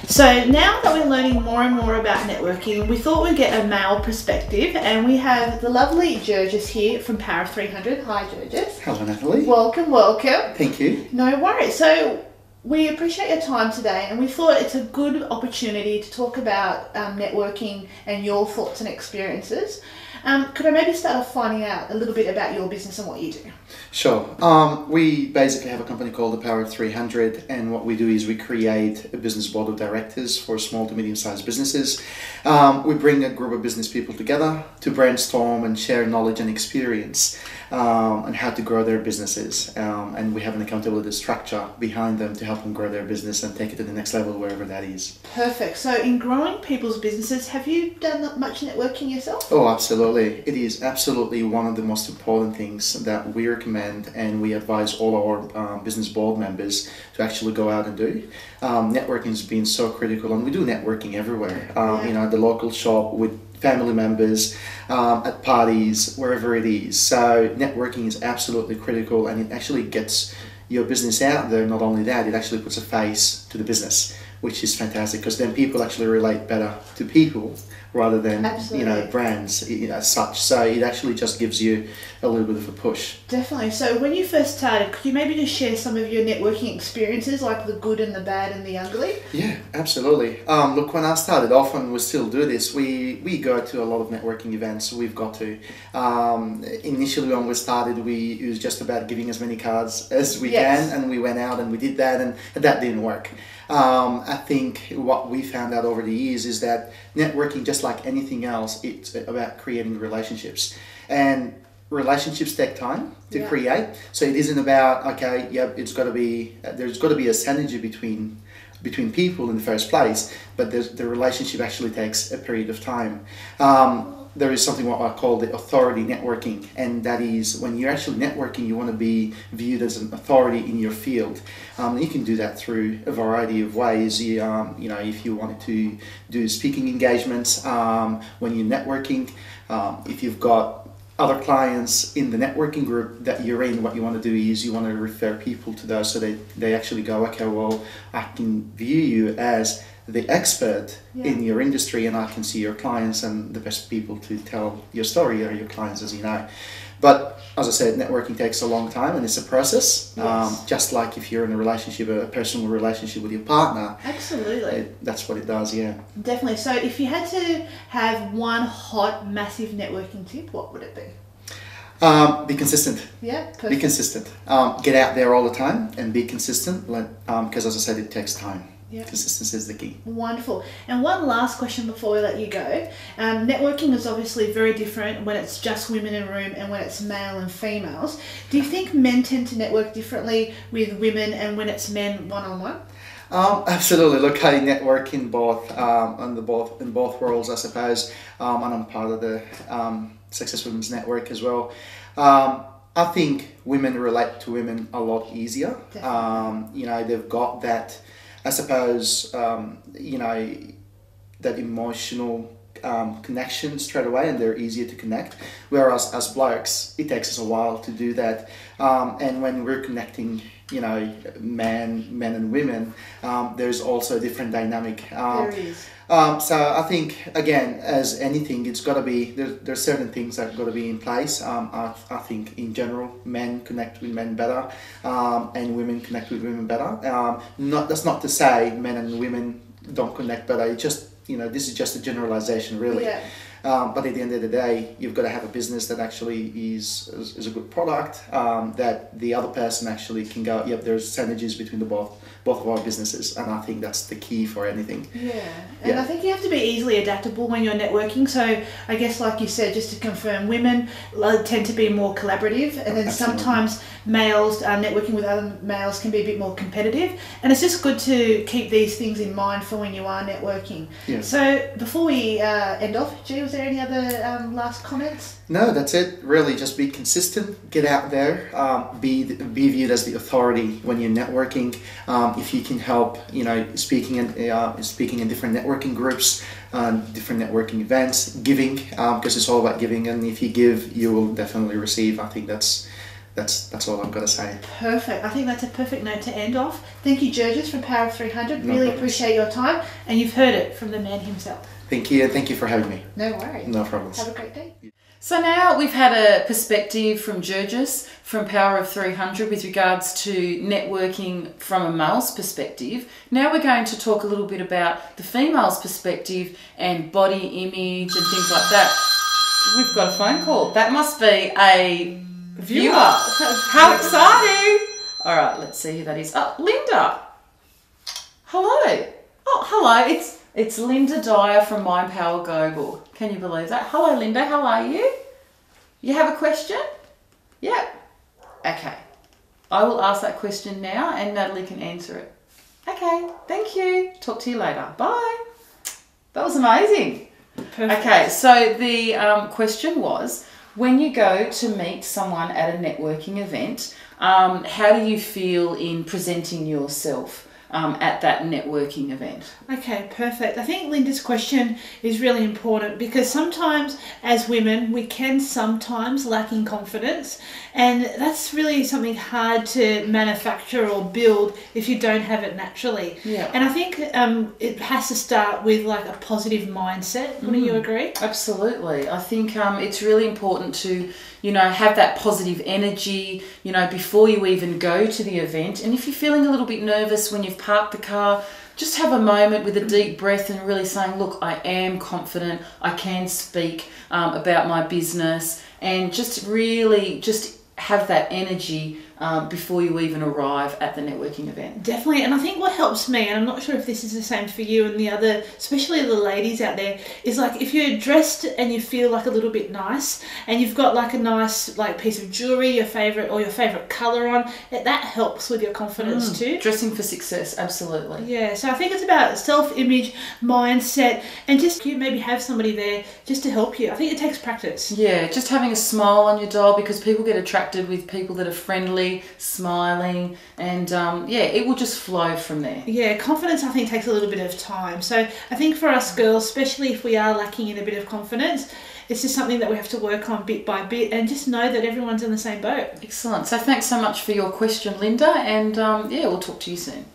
So now that we're learning more and more about networking, we thought we'd get a male perspective, and we have the lovely Georges here from Power of 300. Hi, Georges. Hello, Natalie. Welcome, welcome. Thank you. No worries. So we appreciate your time today, and we thought it's a good opportunity to talk about networking and your thoughts and experiences. Could I maybe start off finding out a little bit about your business and what you do? Sure. We basically have a company called the Power of 300, and what we do is we create a business board of directors for small to medium-sized businesses. We bring a group of business people together to brainstorm and share knowledge and experience on how to grow their businesses. And we have an accountability structure behind them to help them grow their business and take it to the next level, wherever that is. Perfect. So in growing people's businesses, have you done much networking yourself? Oh, absolutely. It is absolutely one of the most important things that we recommend and we advise all our business board members to actually go out and do. Networking has been so critical, and we do networking everywhere. You know, at the local shop, with family members, at parties, wherever it is. So networking is absolutely critical, and it actually gets your business out there. Not only that, it actually puts a face to the business, which is fantastic, because then people actually relate better to people rather than brands as such. So it actually just gives you a little bit of a push. Definitely. So when you first started, could you maybe just share some of your networking experiences, like the good and the bad and the ugly? Yeah, absolutely. Look, when I started off, and we still do this, we go to a lot of networking events. We've got to. Initially when we started, it was just about giving as many cards as we can, and we went out and we did that, and that didn't work. I think what we found out over the years is that networking, just like anything else, it's about creating relationships, and relationships take time to create. So it isn't about there's got to be a synergy between people in the first place, but the relationship actually takes a period of time. There is something what I call the authority networking, and that is when you're actually networking, you want to be viewed as an authority in your field. You can do that through a variety of ways. You know, if you wanted to do speaking engagements when you're networking, if you've got other clients in the networking group that you're in, what you want to do is you want to refer people to those, so they actually go, okay, well, I can view you as the expert in your industry, and I can see your clients, and the best people to tell your story are your clients, as you know. But as I said, networking takes a long time, and it's a process. Just like if you're in a relationship, a personal relationship with your partner. Absolutely. That's what it does, yeah. Definitely. So if you had to have one hot, massive networking tip, what would it be? Be consistent. Yeah, perfect. Be consistent. Get out there all the time and be consistent, because as I said, it takes time. Yeah. Consistency is the key. Wonderful. And one last question before we let you go. Networking is obviously very different when it's just women in a room and when it's male and females. Do you think men tend to network differently with women and when it's men one-on-one? Absolutely. Look, I network in both worlds, I suppose, and I'm part of the Success Women's Network as well. I think women relate to women a lot easier. You know, they've got that, I suppose, you know, that emotional connection straight away, and they're easier to connect. Whereas as blokes, it takes us a while to do that. And when we're connecting, you know, men and women, there's also a different dynamic. There is. So I think, again, as anything, it's got to be, there's certain things that have got to be in place. I think in general, men connect with men better, and women connect with women better. That's not to say men and women don't connect better. It just, you know, this is just a generalization, really. Yeah. But at the end of the day, you've got to have a business that actually is a good product, that the other person actually can go, yep, there's synergies between both of our businesses, and I think that's the key for anything. Yeah, and I think you have to be easily adaptable when you're networking. So I guess, like you said, just to confirm, women tend to be more collaborative, and then sometimes males networking with other males can be a bit more competitive, and it's just good to keep these things in mind for when you are networking. Yeah. So before we end off, G, was there any other last comments? No, that's it. Really, just be consistent. Get out there. Be viewed as the authority when you're networking. If you can help, you know, speaking in different networking groups, different networking events, giving, because it's all about giving. And if you give, you will definitely receive. I think that's that's all I've got to say. Perfect. I think that's a perfect note to end off. Thank you, Georges from Power of 300. No Really problems. appreciate your time, and you've heard it from the man himself. Thank you, and thank you for having me. No worries. No problems. Have a great day. So now we've had a perspective from Georges from Power of 300 with regards to networking from a male's perspective. Now we're going to talk a little bit about the female's perspective and body image and things like that. We've got a phone call. That must be a viewer. How exciting! All right, let's see who that is. Oh, Linda. Hello. Oh, hello. It's Linda Dyer from Mind Power Global. Can you believe that? Hello, Linda. How are you? You have a question? Yep. Okay. I will ask that question now and Natalie can answer it. Okay. Thank you. Talk to you later. Bye. That was amazing. Perfect. Okay. So the question was, when you go to meet someone at a networking event, how do you feel in presenting yourself at that networking event? Okay, perfect. I think Linda's question is really important because sometimes as women we can sometimes lack in confidence, and that's really something hard to manufacture or build if you don't have it naturally. Yeah. And I think it has to start with like a positive mindset. Wouldn't you agree? Absolutely. I think it's really important to, have that positive energy, before you even go to the event. And if you're feeling a little bit nervous when you've parked the car, just have a moment with a deep breath and really saying, look, I am confident, I can speak about my business, and just really just have that energy before you even arrive at the networking event. Definitely, and I think what helps me, and I'm not sure if this is the same for you and the other, especially the ladies out there, is like if you're dressed and you feel like a little bit nice, and you've got like a nice like piece of jewelry, your favorite color on, that helps with your confidence too. Dressing for success, absolutely. Yeah, so I think it's about self-image, mindset, and just you maybe have somebody there just to help you. I think it takes practice. Yeah, just having a smile on your dial, because people get attracted with people that are friendly, smiling, and it will just flow from there. Yeah, confidence I think takes a little bit of time. So I think for us girls, especially if we are lacking in a bit of confidence, it's just something that we have to work on bit by bit, and just know that everyone's in the same boat. Excellent. So thanks so much for your question, Linda, and we'll talk to you soon.